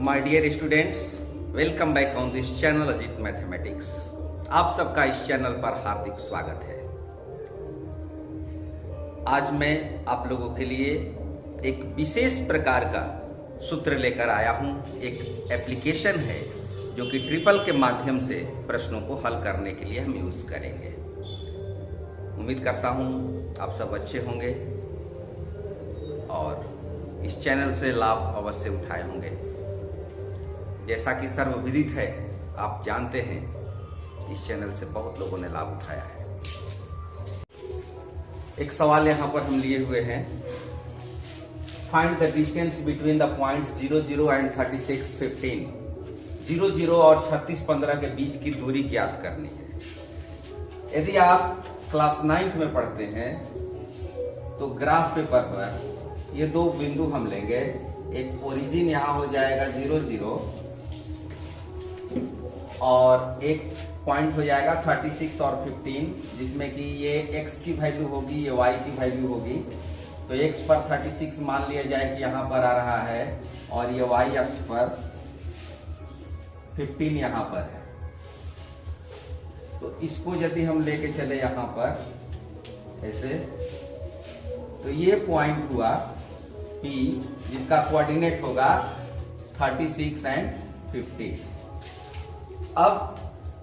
My dear students, welcome back on this channel Ajit mathematics. आप सबका इस चैनल पर हार्दिक स्वागत है। आज मैं आप लोगों के लिए एक विशेष प्रकार का सूत्र लेकर आया हूं। एक एप्लीकेशन है जो कि ट्रिपल के माध्यम से प्रश्नों को हल करने के लिए हम यूज करेंगे। उम्मीद करता हूं आप सब अच्छे होंगे और इस चैनल से लाभ अवश्य उठाए होंगे। जैसा कि सर्वविदित है, आप जानते हैं इस चैनल से बहुत लोगों ने लाभ उठाया है। एक सवाल यहाँ पर हम लिए हुए हैं, find the distance between the points 0, 0 and 36, 15। 0, 0 और 36, 15 के बीच की दूरी ज्ञात करनी है। यदि आप क्लास 9th में पढ़ते हैं तो ग्राफ पेपर पर ये दो बिंदु हम लेंगे। एक ओरिजिन यहाँ हो जाएगा 0, 0 और एक पॉइंट हो जाएगा 36 और 15, जिसमें कि ये x की वैल्यू होगी, ये y की वैल्यू होगी। तो x पर 36 मान लिया जाए कि यहाँ पर आ रहा है और ये y अक्ष पर 15 यहाँ पर है। तो इसको यदि हम लेके चले यहाँ पर ऐसे, तो ये पॉइंट हुआ P, जिसका कोऑर्डिनेट होगा 36 एंड 15। अब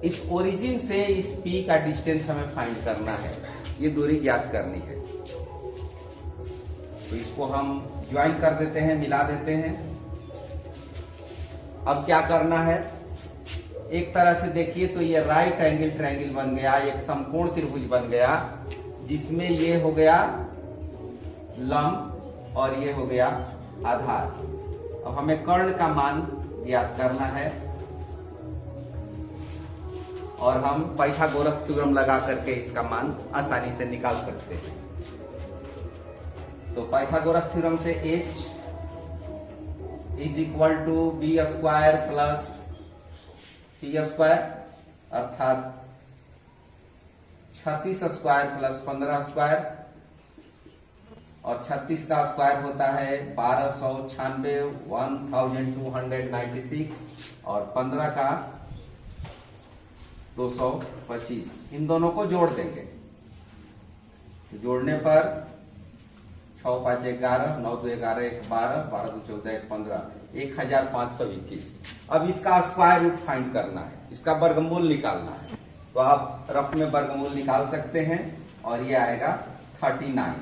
इस ओरिजिन से इस P का डिस्टेंस हमें फाइंड करना है, ये दूरी ज्ञात करनी है। तो इसको हम ज्वाइन कर देते हैं, मिला देते हैं। अब क्या करना है, एक तरह से देखिए तो ये राइट एंगल ट्रायंगल बन गया, एक समकोण त्रिभुज बन गया, जिसमें ये हो गया लंब और ये हो गया आधार। अब हमें कर्ण का मान ज्ञात करना है और हम पाइथागोरस थ्योरम लगा करके इसका मान आसानी से निकाल सकते हैं। तो पाइथागोरस थ्योरम से h is equal to b square plus c square, अर्थात 36 स्क्वायर प्लस 15 स्क्वायर, और 36 का स्क्वायर होता है 1296, 1296, और 15 का 225। इन दोनों को जोड़ देंगे। जोड़ने पर 6 5 11, 9 2 11, 1 12, 12 2 14, 1 15, 1521। अब इसका स्क्वायर रूट फाइंड करना है, इसका वर्गमूल निकालना है। तो आप रफ में वर्गमूल निकाल सकते हैं और ये आएगा 39।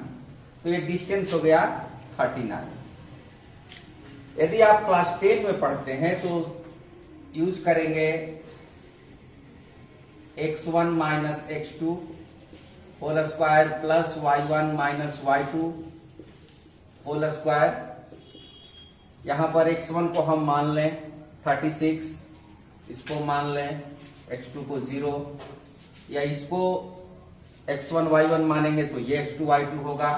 तो ये डिस्टेंस हो गया 39। यदि आप क्लास 10 में पढ़ते हैं तो यूज करेंगे x1 minus x2 whole square plus y1 minus y2 whole square. यहां पर x1 को हम मान लें 36, इसको मान लें x2 को 0, या इसको x1 y1 मानेंगे तो ये x2 y2 होगा।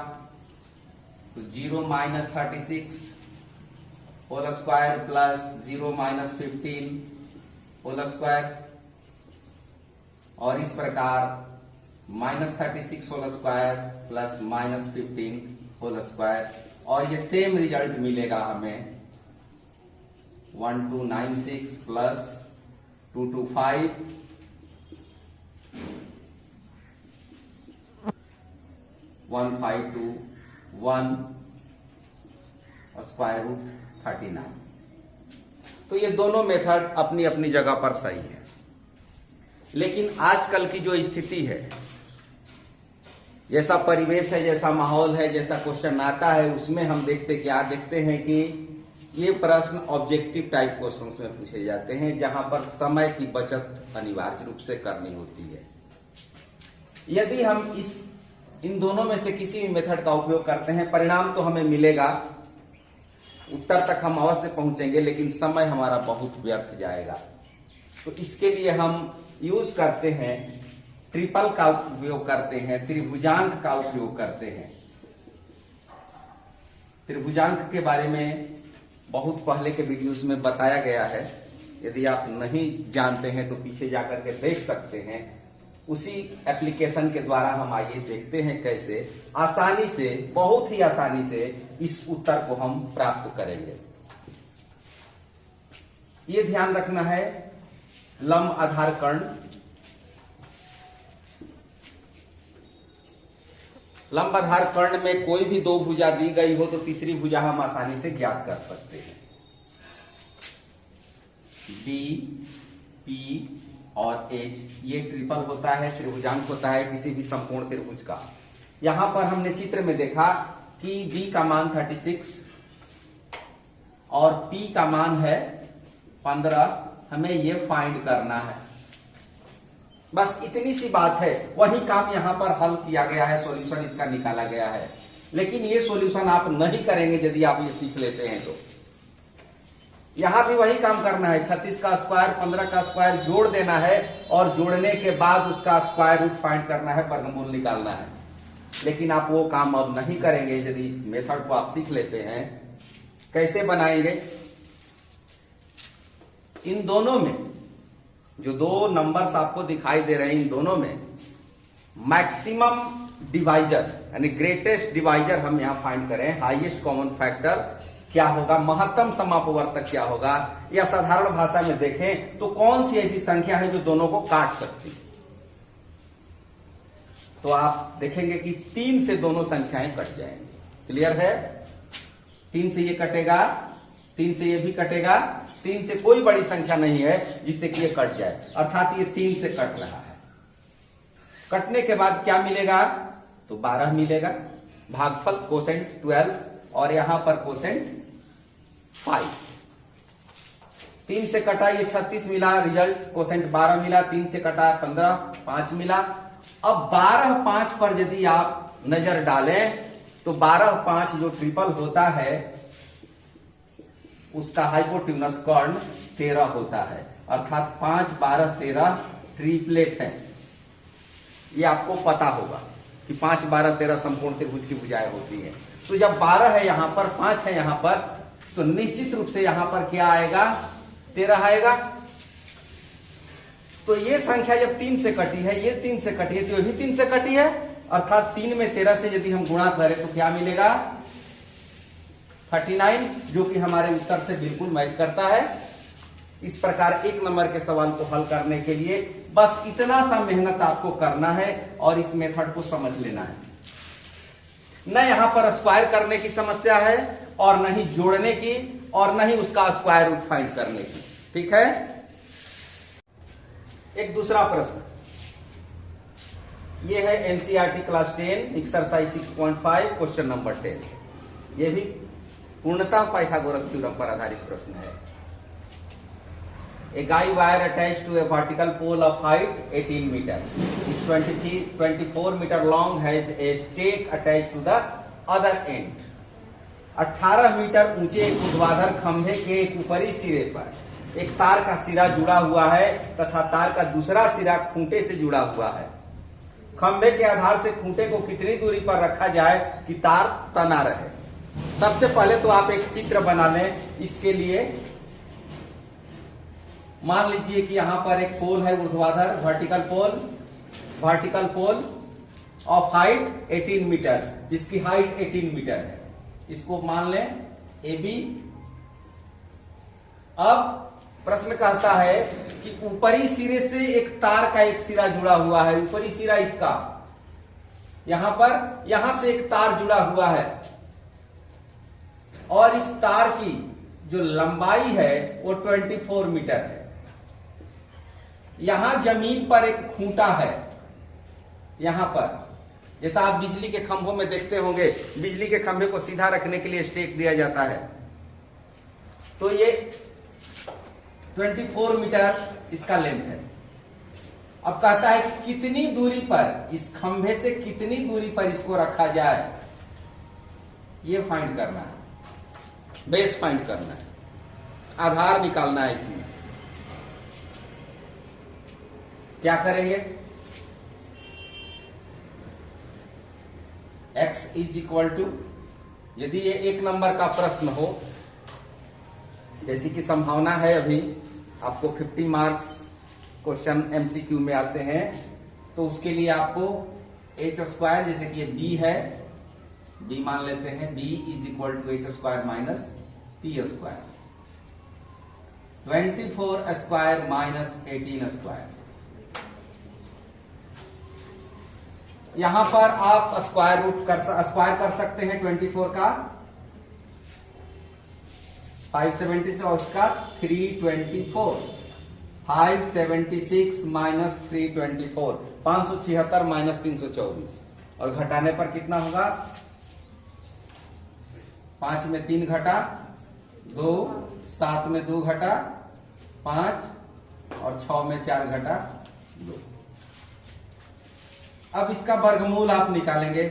तो 0 minus 36 whole square plus 0 minus 15 whole square, और इस प्रकार minus 36 whole square plus minus 15 whole square, और ये सेम रिजल्ट मिलेगा हमें 1296 प्लस 225 1521 स्क्वायर रूट 39। तो ये दोनों मेथड अपनी अपनी जगह पर सही है, लेकिन आजकल की जो स्थिति है, जैसा परिवेश है, जैसा माहौल है, जैसा क्वेश्चन आता है, उसमें हम देखते हैं कि ये प्रश्न ऑब्जेक्टिव टाइप क्वेश्चंस में पूछे जाते हैं, जहां पर समय की बचत अनिवार्य रूप से करनी होती है। यदि हम इन दोनों में से किसी भी मेथड का उपयोग करते हैं, परिणाम तो हमें मिलेगा, उत्तर तक हम अवश्य पहुंचेंगे, लेकिन समय हमारा बहुत व्यर्थ जाएगा। तो इसके लिए हम यूज करते हैं, ट्रिपल का उपयोग करते हैं, त्रिभुजांक का उपयोग करते हैं। त्रिभुजांक के बारे में बहुत पहले के वीडियोस में बताया गया है, यदि आप नहीं जानते हैं तो पीछे जाकर के देख सकते हैं। उसी एप्लीकेशन के द्वारा हम आइए देखते हैं कैसे आसानी से, बहुत ही आसानी से इस उत्तर को हम प्राप्त करेंगे। ये ध्यान रखना है, लंब आधार कर्ण, लंब आधार कर्ण में कोई भी दो भुजा दी गई हो तो तीसरी भुजा हम आसानी से ज्ञात कर सकते हैं। बी, पी और एच ये ट्रिपल होता है, त्रिभुजांक होता है किसी भी संपूर्ण त्रिभुज का। यहां पर हमने चित्र में देखा कि बी का मान 36 और पी का मान है 15, हमें ये फाइंड करना है। बस इतनी सी बात है, वही काम यहां पर हल किया गया है, सॉल्यूशन इसका निकाला गया है। लेकिन ये सॉल्यूशन आप नहीं करेंगे यदि आप ये सीख लेते हैं तो। यहां भी वही काम करना है, 36 का स्क्वायर 15 का स्क्वायर जोड़ देना है और जोड़ने के बाद उसका स्क्वायर रूट फाइंड करना है, वर्गमूल निकालना है। लेकिन आप वो काम अब नहीं करेंगे यदि इस मेथड को आप सीख लेते हैं। कैसे बनाएंगे? इन दोनों में जो दो नंबर्स आपको दिखाई दे रहे हैं, इन दोनों में मैक्सिमम डिवाइजर यानी ग्रेटेस्ट डिवाइजर हम यहां फाइंड करें। हाईएस्ट कॉमन फैक्टर क्या होगा, महत्तम समापवर्तक क्या होगा, या साधारण भाषा में देखें तो कौन सी ऐसी संख्या है जो दोनों को काट सकती। तो आप देखेंगे कि 3 से दोनों संख्याएं कट जाएंगी। क्लियर है? 3 से ये कटेगा, 3 से ये भी कटेगा, 3 से कोई बड़ी संख्या नहीं है जिससे कि ये कट जाए, अर्थात ये 3 से कट रहा है। कटने के बाद क्या मिलेगा? तो 12 मिलेगा। भागफल कोसेंट 12 और यहां पर कोसेंट 5। 3 से कटा ये 36 मिला, रिजल्ट कोसेंट 12 मिला। 3 से कटा 15, 5 मिला। अब 12, 5 पर यदि आप नजर डालें तो 12, 5 जो ट्रिपल होता है उसका हाइपोटेन्यूस कर्ण 13 होता है, अर्थात 5, 12, 13 ट्रिपलेट है। ये आपको पता होगा कि 5, 12, 13 संपूर्ण त्रिभुज की भुजाएं होती हैं। तो जब 12 है यहां पर, 5 है यहां पर, तो निश्चित रूप से यहां पर क्या आएगा? 13 आएगा। तो ये संख्या जब 3 से कटी है, ये 3 से कटी है, तो ये भी 3 से कटी है, अर्थात 3 में 13 से यदि हम गुणा करें तो क्या मिलेगा? 39, जो कि हमारे उत्तर से बिल्कुल मैच करता है। इस प्रकार एक नंबर के सवाल को हल करने के लिए बस इतना सा मेहनत आपको करना है और इस मेथड को समझ लेना है। न यहां पर स्क्वायर करने की समस्या है और न ही जोड़ने की और न ही उसका स्क्वायर रूट फाइंड करने की। ठीक है? एक दूसरा प्रश्न, यह है NCERT class 10 exercise 6.5 question number 10। यह भी पूर्णतः पाइथागोरस थ्योरम पर आधारित प्रश्न है। A guy wire attached to a vertical pole of height 18 meter is 24 meter long, has a stake attached to the other end। 18 metre ऊंचे एक ऊर्ध्वाधर खंभे के एक ऊपरी सिरे पर एक तार का सिरा जुड़ा हुआ है तथा तार का दूसरा सिरा खूंटे से जुड़ा हुआ है। खंभे के आधार से खूंटे को कितनी दूरी पर रखा जाए कि तार तना रहे। सबसे पहले तो आप एक चित्र बना लें। इसके लिए मान लीजिए कि यहां पर एक पोल है ऊर्ध्वाधर, vertical pole of height 18 metre, जिसकी हाइट 18 मीटर है। इसको मान लें ए बी। अब प्रश्न कहता है कि ऊपरी सिरे से एक तार का एक सिरा जुड़ा हुआ है, ऊपरी सिरा इसका, यहां से एक तार जुड़ा हुआ है और इस तार की जो लंबाई है वो 24 मीटर है। यहां जमीन पर एक खूंटा है, यहां पर जैसा आप बिजली के खंभों में देखते होंगे, बिजली के खंभे को सीधा रखने के लिए स्टेक दिया जाता है। तो ये 24 मीटर इसका लेंथ है। अब कहता है कि कितनी दूरी पर, इस खंभे से कितनी दूरी पर इसको रखा जाए, ये फाइंड करना है, बेस फाइंड करना है, आधार निकालना है। इसमें क्या करेंगे? x इज इक्वल टू, यदि ये एक नंबर का प्रश्न हो, जैसी कि संभावना है अभी आपको 50 मार्क्स क्वेश्चन एमसीक्यू में आते हैं, तो उसके लिए आपको h स्क्वायर, जैसे कि ये b है, b मान लेते हैं, b is equal to h square minus p square. 24 square minus 18 square. यहां पर आप स्क्वायर कर सकते हैं 24 का 570 से, और उसका 324, 576 माइनस 324, 576 माइनस 324, और घटाने पर कितना होगा? 5 में 3 घटा 2, 7 में 2 घटा 5, और 6 में 4 घटा 2। अब इसका वर्गमूल आप निकालेंगे।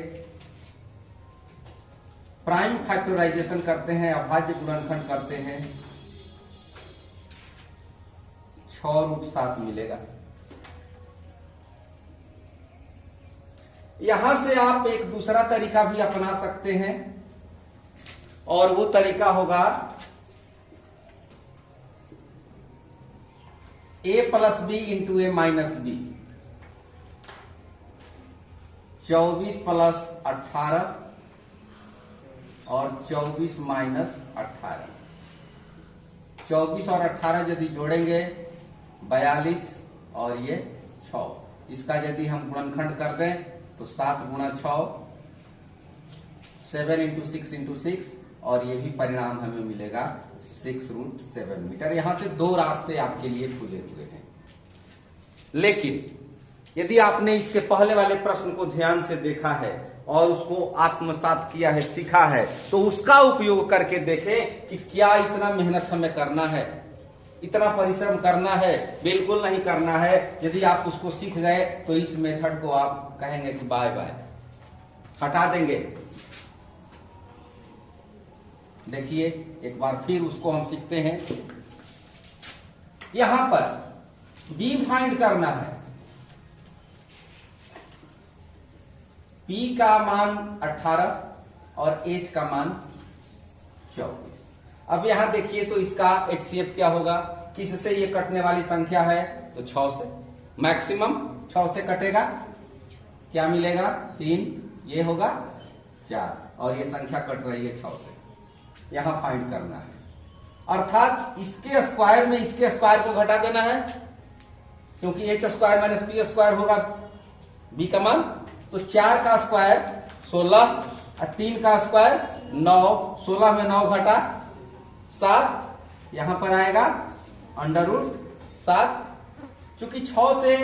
प्राइम फैक्टराइजेशन करते हैं, अभाज्य गुणनखंड करते हैं, 6√7 मिलेगा। यहां से आप एक दूसरा तरीका भी अपना सकते हैं, और वो तरीका होगा a plus B into A minus B. 24 plus 18 और 24 माइनस 18। 24 और 18 यदि जोड़ेंगे 42, और ये 6। इसका यदि हम गुणनखंड कर दें तो 7 गुणा 6, 7 इंटू 6 इंटू 6, और ये भी परिणाम हमें मिलेगा 6√7 मीटर। यहां से 2 रास्ते आपके लिए खुले हुए हैं। लेकिन यदि आपने इसके पहले वाले प्रश्न को ध्यान से देखा है और उसको आत्मसात किया है, सीखा है, तो उसका उपयोग करके देखें कि क्या इतना मेहनत हमें करना है, इतना परिश्रम करना है? बिल्कुल नहीं करना है। यदि आप उसको सीख गए तो इस मेथड को आप कहेंगे कि बाय बाय, हटा देंगे। देखिए एक बार फिर उसको हम सीखते हैं। यहां पर बी फाइंड करना है। P का मान 18 और H का मान 24। अब यहां देखिए तो इसका HCF क्या होगा? किससे ये कटने वाली संख्या है? तो 6 से। मैक्सिमम 6 से कटेगा, क्या मिलेगा? 3, ये होगा 4, और ये संख्या कट रही है 6 से। यहां फाइंड करना है, अर्थात इसके स्क्वायर में इसके स्क्वायर को घटा देना है, क्योंकि H square minus P square होगा B का मान। तो 4 का स्क्वायर 16 और 3 का स्क्वायर 9, 16 में 9 घटा 7, यहां पर आएगा √7। चूंकि 6 से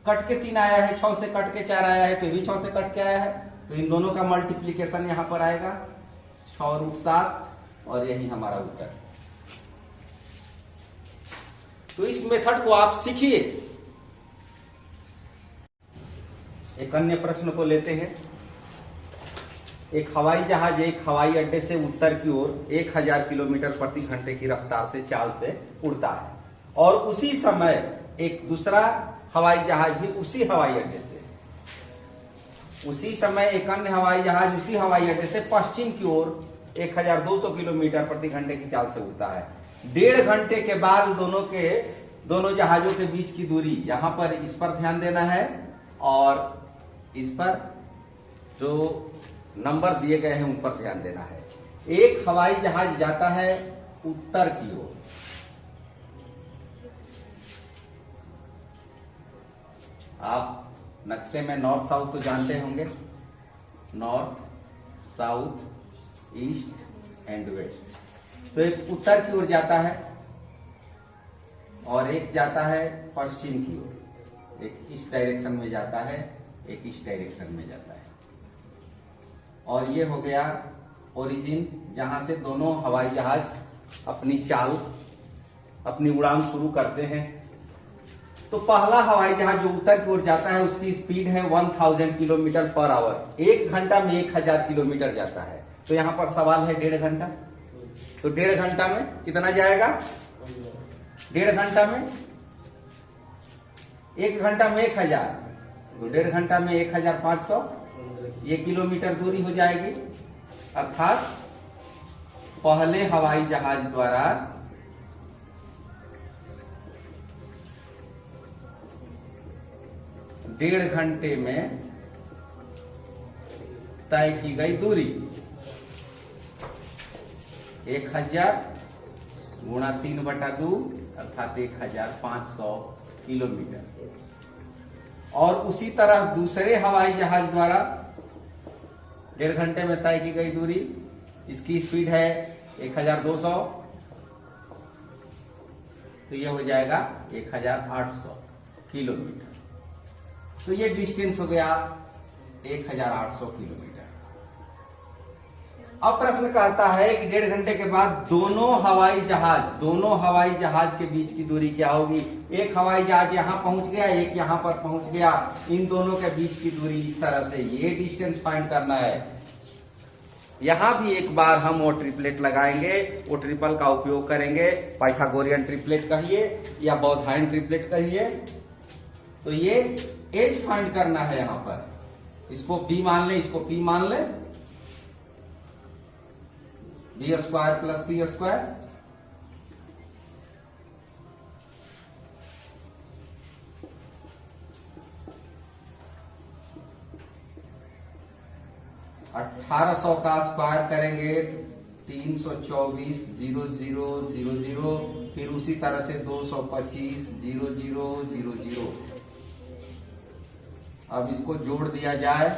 कट के 3 आया है, 6 से कट के 4 आया है, तो भी 6 से कट के आया है, तो इन दोनों का मल्टीप्लीकेशन यहां पर आएगा 6√7, और यही हमारा उत्तर। तो इस मेथड को आप सीखिए। एक अन्य प्रश्न को लेते हैं। एक हवाई जहाज एक हवाई अड्डे से उत्तर की ओर 1000 किलोमीटर प्रति घंटे की रफ्तार से चाल से उड़ता है, और उसी समय एक दूसरा हवाई जहाज भी उसी हवाई अड्डे से, उसी समय एक अन्य हवाई जहाज उसी हवाई अड्डे से पश्चिम की ओर 1200 किलोमीटर प्रति घंटे की चाल से उड़ता है। 1.5 घंटे के बाद दोनों जहाजों के बीच की दूरी, यहां पर इस पर ध्यान देना है, और इस पर जो नंबर दिए गए हैं उन पर ध्यान देना है। एक हवाई जहाज जाता है उत्तर की ओर, आप नक्शे में नॉर्थ साउथ तो जानते होंगे, north south east and west. तो एक उत्तर की ओर जाता है और एक जाता है पश्चिम की ओर। एक इस डायरेक्शन में जाता है, एक इस डायरेक्शन में जाता है, और ये हो गया ओरिजिन, जहां से दोनों हवाई जहाज अपनी चाल, अपनी उड़ान शुरू करते हैं। तो पहला हवाई जहाज जो उत्तर की ओर जाता है उसकी स्पीड है 1000 किलोमीटर पर आवर। 1 घंटा में 1000 किलोमीटर जाता है। तो यहां पर सवाल है 1.5 घंटा। तो 1.5 घंटा में कितना जाएगा? 1.5 घंटा में 1 घंटा में 1000, तो 1.5 घंटा में 1500, ये किलोमीटर दूरी हो जाएगी। अर्थात पहले हवाई जहाज द्वारा डेढ़ घंटे में तय की गई दूरी 1000 गुणा 3/2 अर्थात 1500 किलोमीटर। और उसी तरह दूसरे हवाई जहाज द्वारा 1.5 घंटे में तय की गई दूरी, इसकी स्पीड है 1200, तो ये हो जाएगा 1800 किलोमीटर। तो ये डिस्टेंस हो गया 1800 किलोमीटर। अब प्रश्न कहता है कि 1.5 घंटे के बाद दोनों हवाई जहाज के बीच की दूरी क्या होगी। एक हवाई जहाज यहां पहुंच गया, एक यहां पर पहुंच गया, इन दोनों के बीच की दूरी इस तरह से, ये डिस्टेंस फाइंड करना है। यहां भी एक बार हम वो ट्रिपलेट लगाएंगे, वो ट्रिपल का उपयोग करेंगे, पाइथागोरियन ट्रिपलेट कहिए या बौधायन ट्रिपलेट कहिए। तो ये एज फाइंड करना है यहां पर, इसको बी मान ले, इसको पी मान ले, B square plus P square, $1800 का स्क्वायर करेंगे 324 0000, फिर उसी तरह से 225 0000। अब इसको जोड़ दिया जाए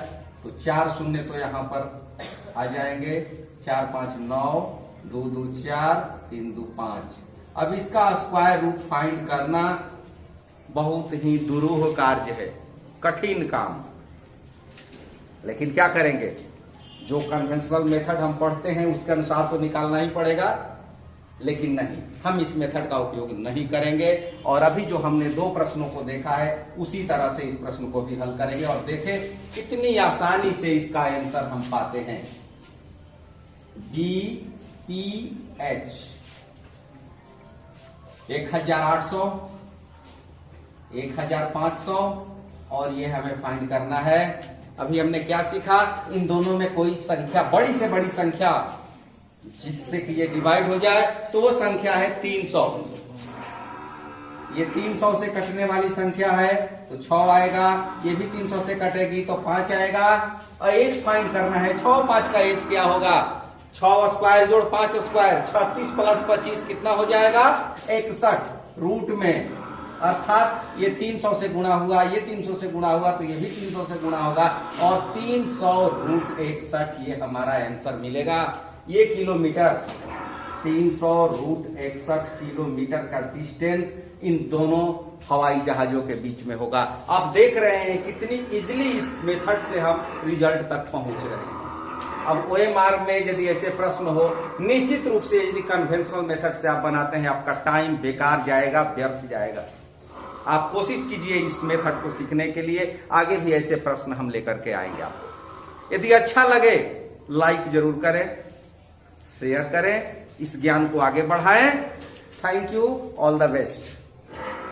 तो 4 शून्य तो यहां पर आ जाएंगे, 4 5 9, 2 2 4, 3 2 5। अब इसका स्क्वायर रूट फाइंड करना बहुत ही दुरूह कार्य है, कठिन काम। लेकिन क्या करेंगे, जो कन्वेंशनल मेथड हम पढ़ते हैं उसके अनुसार तो निकालना ही पड़ेगा, लेकिन नहीं, हम इस मेथड का उपयोग नहीं करेंगे। और अभी जो हमने 2 प्रश्नों को देखा है उसी तरह से इस प्रश्न को भी हल करेंगे और देखें कितनी आसानी से इसका आंसर हम पाते हैं। BPH 1800, 1500 और ये हमें फाइंड करना है। अभी हमने क्या सीखा, इन दोनों में कोई संख्या, बड़ी से बड़ी संख्या जिससे कि ये डिवाइड हो जाए, तो वो संख्या है 300। ये 300 से कटने वाली संख्या है तो 6 आएगा, ये भी 300 से कटेगी तो 5 आएगा। और एज फाइंड करना है, 6 5 का एज क्या होगा, 6 स्क्वायर जोड़ 5 स्क्वायर, 36 प्लस 25 कितना हो जाएगा 61 रूट में, अर्थात ये 300 से गुणा हुआ, ये 300 से गुणा हुआ तो ये भी 300 से गुणा होगा, और 300 रूट 61 ये हमारा आंसर मिलेगा। ये किलोमीटर 300 रूट 61 किलोमीटर का डिस्टेंस इन दोनों हवाई जहाजों के बीच में होगा। आप देख रहे हैं कितनी इजीली इस मेथड से हम रिजल्ट तक पहुंच रहे हैं। अब OMR में यदि ऐसे प्रश्न हो, निश्चित रूप से यदि कन्वेंशनल मेथड से आप बनाते हैं, आपका टाइम बेकार जाएगा, व्यर्थ जाएगा। आप कोशिश कीजिए इस मेथड को सीखने के लिए, आगे भी ऐसे प्रश्न हम लेकर के आएंगे आपको। यदि अच्छा लगे लाइक जरूर करें, शेयर करें, इस ज्ञान को आगे बढ़ाएं। Thank you, all the best.